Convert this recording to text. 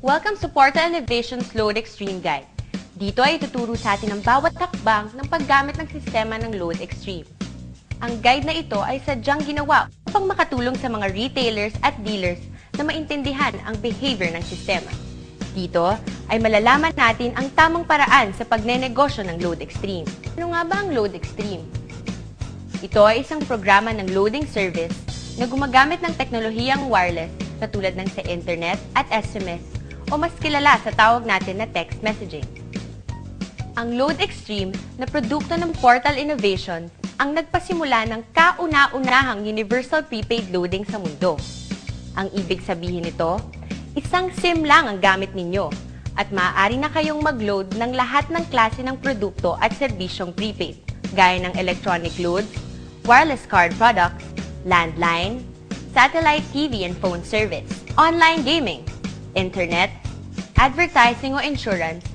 Welcome sa Portal Innovation's Load Extreme Guide. Dito ay ituturo sa atin ang bawat hakbang ng paggamit ng sistema ng Load Extreme. Ang guide na ito ay sadyang ginawa upang makatulong sa mga retailers at dealers na maintindihan ang behavior ng sistema. Dito ay malalaman natin ang tamang paraan sa pagnenegosyo ng Load Extreme. Ano nga ba ang Load Extreme? Ito ay isang programa ng loading service na gumagamit ng teknolohiyang wireless katulad ng sa internet at SMS o mas kilala sa tawag natin na text messaging. Ang Load Extreme na produkto ng Portal Innovation ang nagpasimula ng kauna-unahang universal prepaid loading sa mundo. Ang ibig sabihin nito, isang SIM lang ang gamit ninyo at maaari na kayong mag-load ng lahat ng klase ng produkto at serbisyong prepaid, gaya ng electronic loads, wireless card products, landline, satellite TV and phone service, online gaming, internet, advertising o insurance,